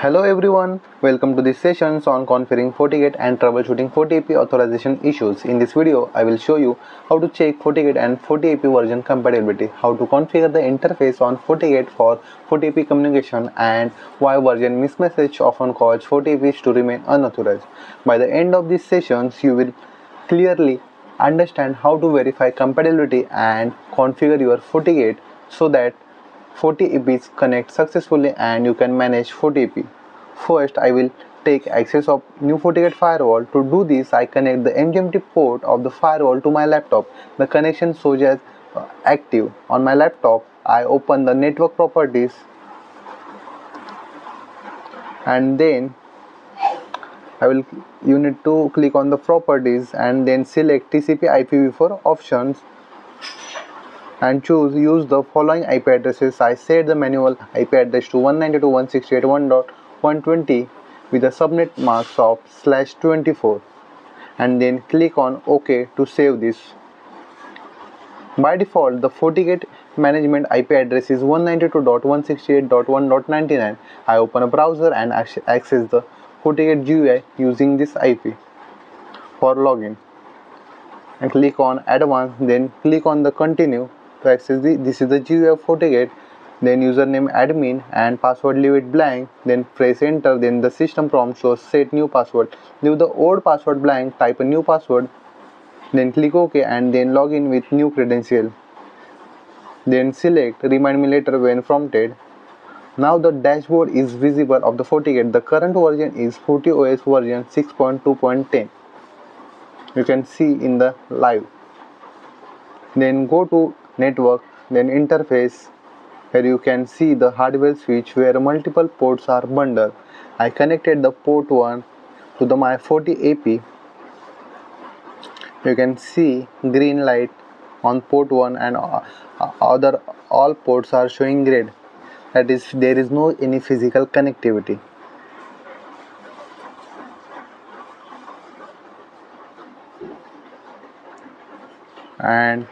Hello everyone, welcome to this sessions on configuring FortiGate and troubleshooting FortiAP authorization issues. In this video, I will show you how to check FortiGate and FortiAP version compatibility, how to configure the interface on FortiGate for FortiAP communication, and why version mismatch often cause FortiAPs to remain unauthorized. By the end of these sessions, you will clearly understand how to verify compatibility and configure your FortiGate so that FortiAPs connect successfully and you can manage FortiAP. First, I will take access of new FortiGate firewall. To do this, I connect the MGMT port of the firewall to my laptop. The connection shows as active. On my laptop, I open the network properties and then you need to click on the properties and then select TCP IPv4 options and choose use the following IP addresses. I set the manual IP address to 192.168.1.120 with the subnet marks of /24 and then click on OK to save this. By default, the FortiGate management IP address is 192.168.1.99. I open a browser and access the FortiGate GUI using this IP for login and click on advanced, then click on the continue to access this is the GUI of FortiGate. Then username admin and password leave it blank, then press enter. Then the system prompt shows set new password. Leave the old password blank, type a new password, then click OK and then log in with new credential. Then select remind me later when prompted. Now the dashboard is visible of the FortiGate. The current version is FortiOS version 6.2.10. You can see in the live. Then go to network, then interface. Here you can see the hardware switch where multiple ports are bundled. I connected the port 1 to my FortiAP. You can see green light on port 1 and all ports are showing red. That is, there is no any physical connectivity. And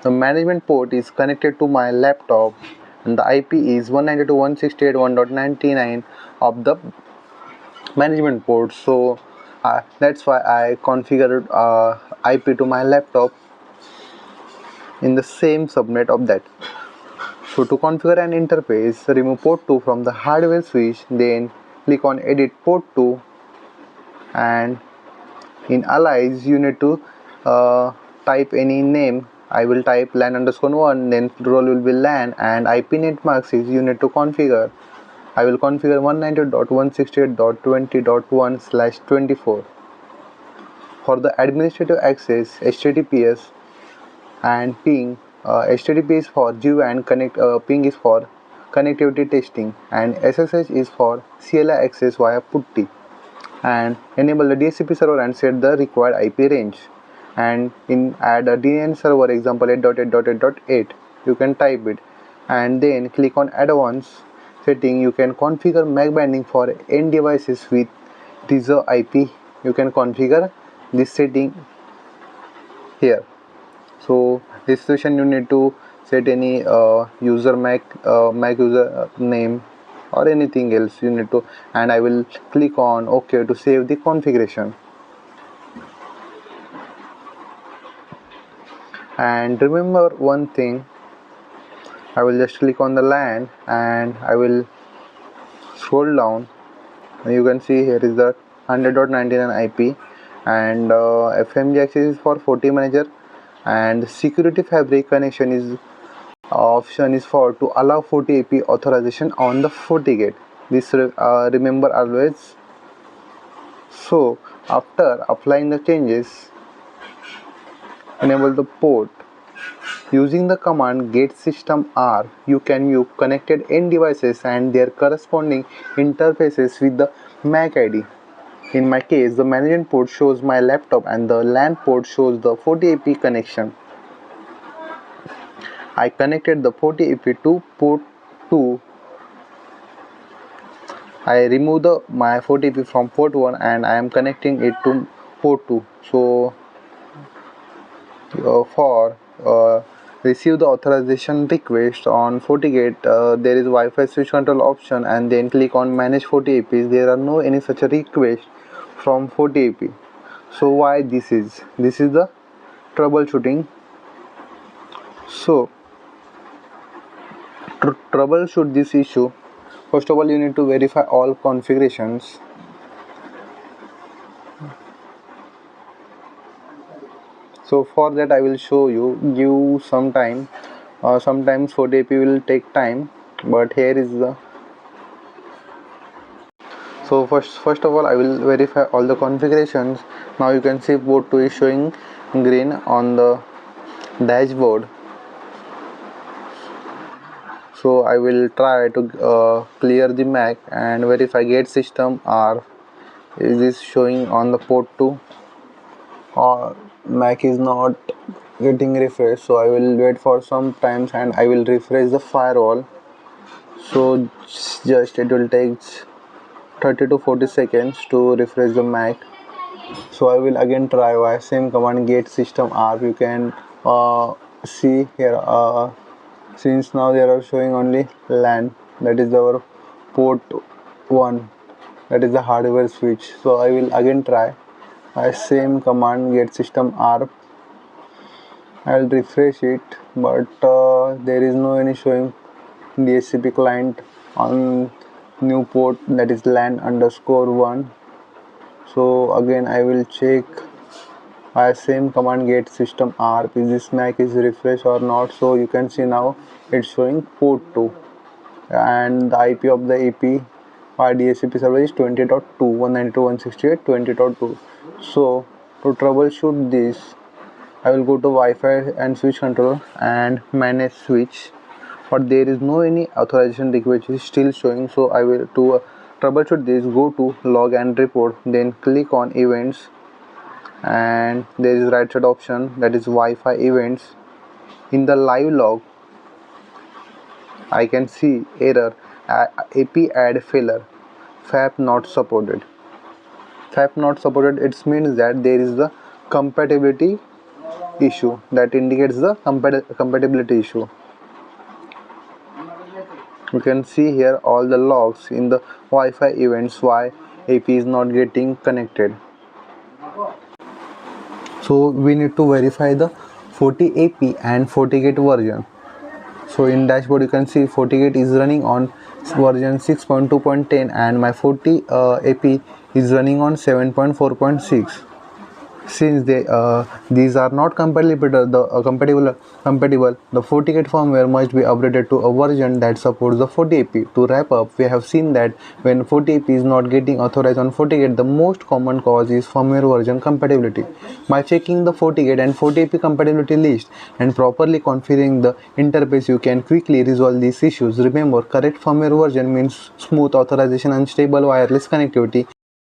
the management port is connected to my laptop and the IP is 192.168.1.99 of the management port. So that's why I configured IP to my laptop in the same subnet of that. So to configure an interface, remove port 2 from the hardware switch, then click on edit port 2 and in allies you need to type any name. I will type LAN_1, then role will be LAN and IP netmarks is you need to configure. I will configure 192.168.20.1/24. For the administrative access, HTTPS and ping. HTTP is for GUI and ping is for connectivity testing, and SSH is for CLI access via PuTTY. And enable the DHCP server and set the required IP range. And add a DNS server example 8.8.8.8. You can type it and then click on advanced setting. You can configure MAC binding for end devices with reserved IP. You can configure this setting here. So this session you need to set any user MAC user name or anything else you need to, and I will click on OK to save the configuration. And remember one thing, I will just click on the LAN and I will scroll down. You can see here is the 100.99 IP and FMG access is for FortiManager, and security fabric connection is option is for to allow FortiAP authorization on the FortiGate. This remember always. So after applying the changes, enable the port. Using the command get system R, you can view connected end devices and their corresponding interfaces with the MAC ID. In my case, the management port shows my laptop and the LAN port shows the FortiAP connection. I connected the FortiAP to port 2. I remove my FortiAP from port 1 and I am connecting it to port 2. So for receive the authorization request on FortiGate. There is Wi-Fi switch control option, and then click on manage FortiAPs. There are no any such a request from FortiAP. So why this is the troubleshooting. So to troubleshoot this issue, first of all you need to verify all configurations. So for that I will show you, give some time. Sometimes FortiAP will take time, but here is the. So first of all I will verify all the configurations. Now you can see port 2 is showing green on the dashboard. So I will try to clear the Mac and verify gate system R. Is this showing on the port 2, or Mac is not getting refreshed? So I will wait for some times and I will refresh the firewall. So just it will take 30 to 40 seconds to refresh the Mac. So I will again try via same command gate system R. You can see here, since now they are showing only LAN, that is our port 1, that is the hardware switch. So I will again try by same command get system R. I'll refresh it, but there is no any showing DHCP client on new port, that is LAN underscore 1. So again I will check by same command get system R, is this Mac is refreshed or not. So you can see now it's showing port 2, and the IP of the AP by DHCP server is 20.2 192.168.20.2. So to troubleshoot this, I will go to Wi-Fi and switch controller and manage switch, but there is no any authorization request is still showing. So I will to troubleshoot this, go to log and report, then click on events, and there is right side option, that is Wi-Fi events. In the live log I can see error AP add failure, FAP not supported. FAP not supported, it means that there is the compatibility issue, that indicates the compatibility issue. You can see here all the logs in the Wi-Fi events why AP is not getting connected. So we need to verify the FortiAP and FortiGate version. So in dashboard you can see FortiGate is running on version 6.2.10 and my FortiAP is running on 7.4.6. Since these are not compatible, the FortiGate firmware must be updated to a version that supports the FortiAP. To wrap up, we have seen that when FortiAP is not getting authorized on FortiGate, the most common cause is firmware version compatibility. By checking the FortiGate and FortiAP compatibility list and properly configuring the interface, you can quickly resolve these issues. Remember, correct firmware version means smooth authorization and stable wireless connectivity.